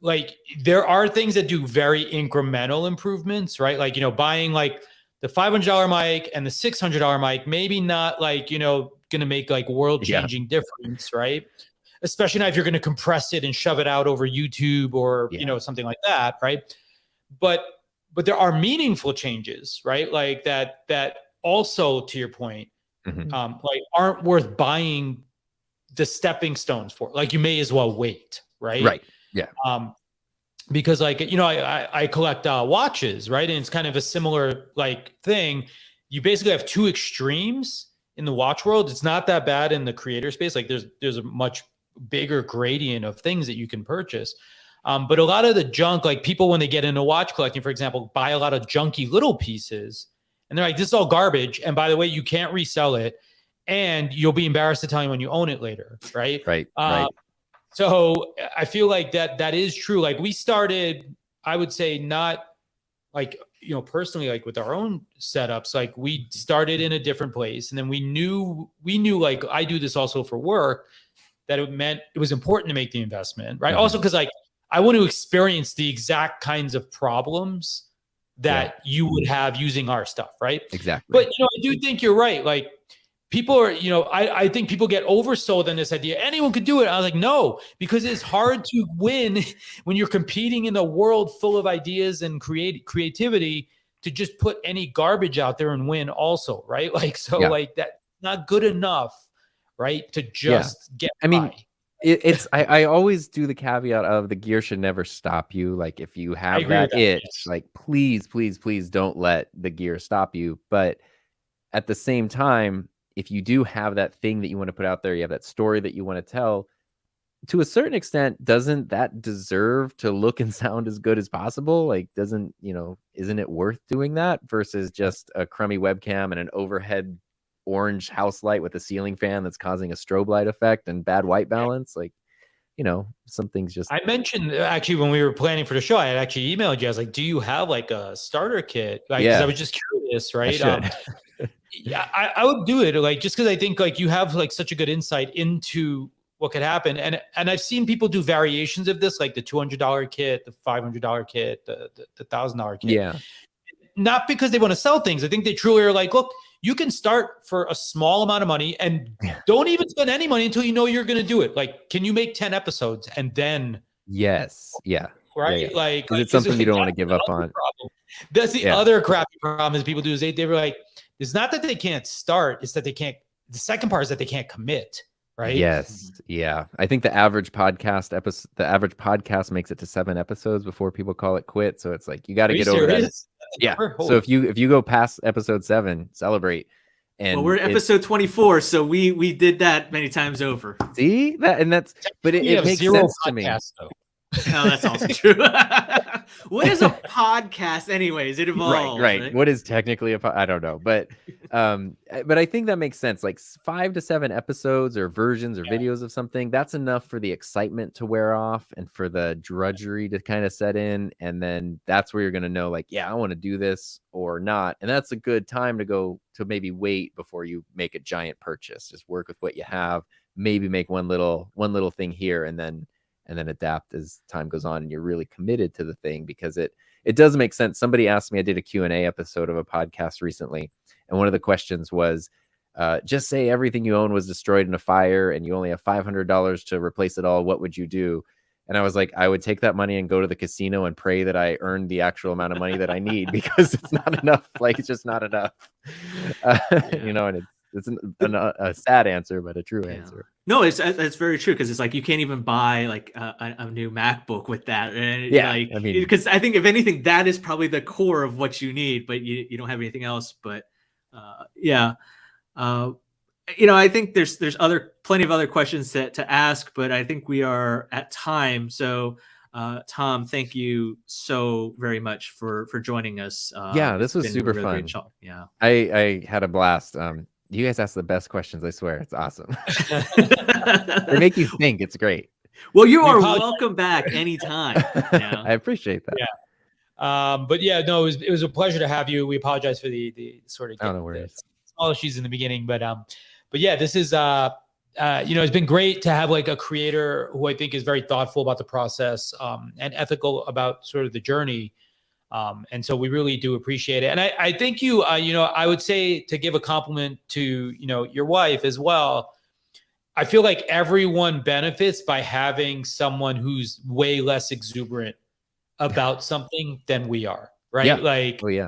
like, there are things that do very incremental improvements, right? Like, buying like the $500 mic and the $600 mic, maybe not like, going to make like world-changing difference, right? Especially now if you're going to compress it and shove it out over YouTube or, something like that, right? But there are meaningful changes, right? Like that also, to your point, like, aren't worth buying the stepping stones for. Like, you may as well wait, right? Right. Yeah. Because like, I collect watches, right? And it's kind of a similar like thing. You basically have two extremes in the watch world. It's not that bad in the creator space. Like, there's a much bigger gradient of things that you can purchase. But a lot of the junk, like, people, when they get into watch collecting, for example, buy a lot of junky little pieces, and they're like, this is all garbage. And by the way, you can't resell it, and you'll be embarrassed to tell anyone you own it later. Right. Right. So I feel like that is true. Like, we started, I would say, not like, personally, like with our own setups, like we started in a different place, and then we knew like, I do this also for work, that it meant it was important to make the investment, right? Also, because like, I want to experience the exact kinds of problems that you would have using our stuff, right? Exactly. But I do think you're right. Like, people are, I think people get oversold on this idea. Anyone could do it. I was like, no, because it's hard to win when you're competing in a world full of ideas and creativity, to just put any garbage out there and win also, right? Like, so like, that's not good enough, right? To just get by. I mean, I always do the caveat of the gear should never stop you. Like, if you have that itch, like, please don't let the gear stop you. But at the same time, if you do have that thing that you want to put out there, you have that story that you want to tell, to a certain extent, doesn't that deserve to look and sound as good as possible? Like, isn't it worth doing that versus just a crummy webcam and an overhead orange house light with a ceiling fan that's causing a strobe light effect and bad white balance? Like, some things just... I mentioned, actually, when we were planning for the show, I had actually emailed you. I was like, do you have like a starter kit? Like, 'cause I was just curious, right? Yeah, I would do it, like, just because I think like you have like such a good insight into what could happen. And I've seen people do variations of this, like the $200 kit, the $500 kit, the $1,000 kit. Yeah. Not because they want to sell things. I think they truly are like, look, you can start for a small amount of money and don't even spend any money until you know you're going to do it. Like, can you make 10 episodes and then... Yes. Yeah. Right. Yeah. Like, is it something you don't want to give up on? That's the other crappy problem is people do is they were like, it's not that they can't start, it's that they can't, the second part is that they can't commit, right? Yes. Yeah. I think the average podcast makes it to 7 episodes before people call it quit. So it's like you got to Are you get over that. serious? Yeah. Number? So Holy if you go past episode 7, celebrate. And Well, we're at episode 24, so we did that many times over. see that, and that's, but We it have makes 0 sense to me. podcasts, though. Oh, that's also true. What is a podcast, anyways? It evolves, Right. What is technically I don't know, but I think that makes sense. Like 5 to 7 episodes or versions or videos of something, that's enough for the excitement to wear off and for the drudgery to kind of set in, and then that's where you're going to know, like, yeah, I want to do this or not, and that's a good time to go to maybe wait before you make a giant purchase. Just work with what you have, maybe make one little thing here, and then adapt as time goes on, and you're really committed to the thing, because it does make sense. Somebody asked me, I did a Q&A episode of a podcast recently, and one of the questions was, just say everything you own was destroyed in a fire and you only have $500 to replace it all, what would you do? And I was like, I would take that money and go to the casino and pray that I earned the actual amount of money that I need, because it's not enough. Like, it's just not enough. You know, and it's a sad answer, but a true answer. No, it's very true, because it's like you can't even buy like a new MacBook with that. And I mean, because I think if anything, that is probably the core of what you need, but you don't have anything else. But I think there's plenty of other questions to ask, but I think we are at time. So Tom, thank you so very much for joining us. This was super fun. Yeah, I had a blast. You guys ask the best questions, I swear. It's awesome. They make you think. It's great. Well, you are welcome back anytime. Yeah. I appreciate that. Yeah. But yeah, no, it was a pleasure to have you. We apologize for the sort of no worries. small issues in the beginning, but yeah, this is it's been great to have like a creator who I think is very thoughtful about the process and ethical about sort of the journey. And so we really do appreciate it. And I think I would say, to give a compliment to, your wife as well, I feel like everyone benefits by having someone who's way less exuberant about something than we are. Right. Yeah. Like, oh, yeah.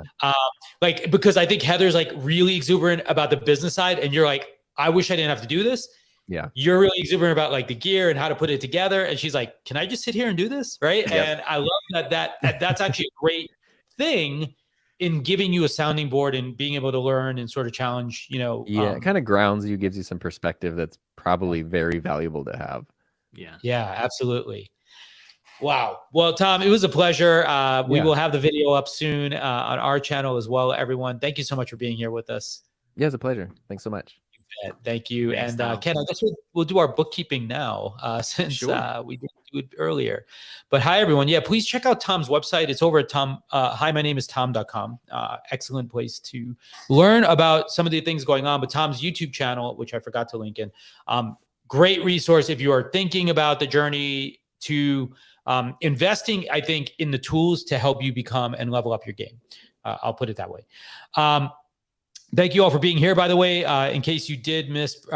Because I think Heather's like really exuberant about the business side, and you're like, I wish I didn't have to do this. Yeah. You're really exuberant about like the gear and how to put it together. And she's like, can I just sit here and do this? Right. Yep. And I love that's actually a great thing in giving you a sounding board and being able to learn and sort of challenge, it kind of grounds you, gives you some perspective that's probably very valuable to have. Yeah, absolutely. Wow. Well, Tom, it was a pleasure. We will have the video up soon on our channel as well. Everyone, thank you so much for being here with us. Yeah, it's a pleasure. Thanks so much. Thank you. Thanks, and Ken, I guess we'll do our bookkeeping now since we didn't do it earlier. But hi, everyone. Yeah, please check out Tom's website. It's over at hi, my name is Tom.com. Excellent place to learn about some of the things going on. But Tom's YouTube channel, which I forgot to link in, great resource if you are thinking about the journey to investing, I think, in the tools to help you become and level up your game. I'll put it that way. Thank you all for being here, by the way. In case you did miss,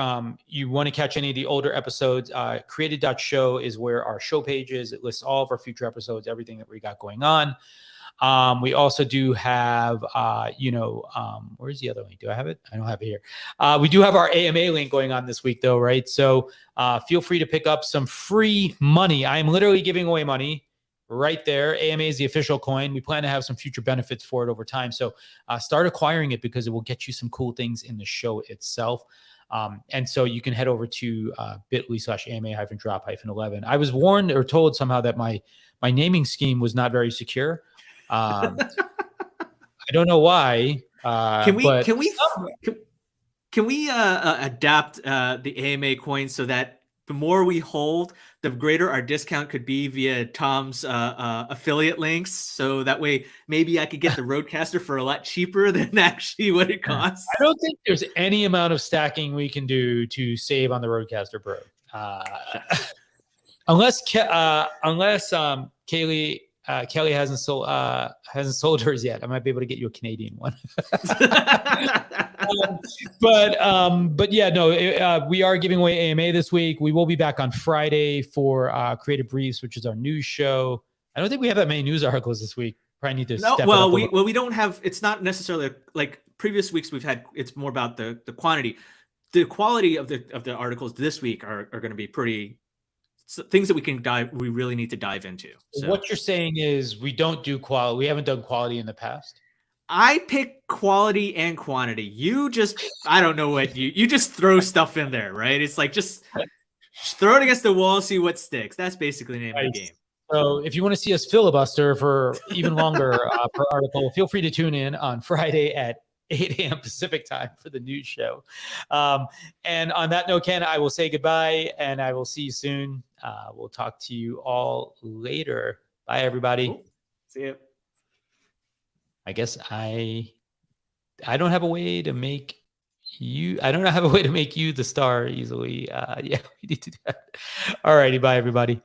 you want to catch any of the older episodes, created.show is where our show page is. It lists all of our future episodes, everything that we got going on. We also do have, where's the other link? Do I have it? I don't have it here. We do have our AMA link going on this week, though, right? So feel free to pick up some free money. I am literally giving away money right there. AMA is the official coin. We plan to have some future benefits for it over time. So start acquiring it, because it will get you some cool things in the show itself. And so you can head over to bit.ly/AMA-drop-11. I was warned or told somehow that my naming scheme was not very secure. I don't know why. Can we adapt the AMA coin so that the more we hold, the greater our discount could be via Tom's affiliate links? So that way, maybe I could get the Rodecaster for a lot cheaper than actually what it costs. I don't think there's any amount of stacking we can do to save on the Rodecaster Pro, unless Kelly hasn't sold hers yet. I might be able to get you a Canadian one. But yeah, no, we are giving away AMA this week. We will be back on Friday for Creative Briefs, which is our news show. I don't think we have that many news articles this week. Probably need to step it up. We don't have. It's not necessarily like previous weeks we've had. It's more about the quantity. the quality of the articles this week are going to be pretty things that we really need to dive into. So What you're saying is we don't do quality. We haven't done quality in the past. I pick quality and quantity. You just, I don't know what you just throw stuff in there, right? It's like just throw it against the wall, see what sticks. That's basically the name of the game. So if you want to see us filibuster for even longer per article, feel free to tune in on Friday at 8 a.m. Pacific time for the news show. And on that note, Ken, I will say goodbye and I will see you soon. We'll talk to you all later. Bye, everybody. Cool. See you. I guess I don't have a way to make you. I don't have a way to make you the star easily. Yeah, we need to do that. All righty. Bye, everybody.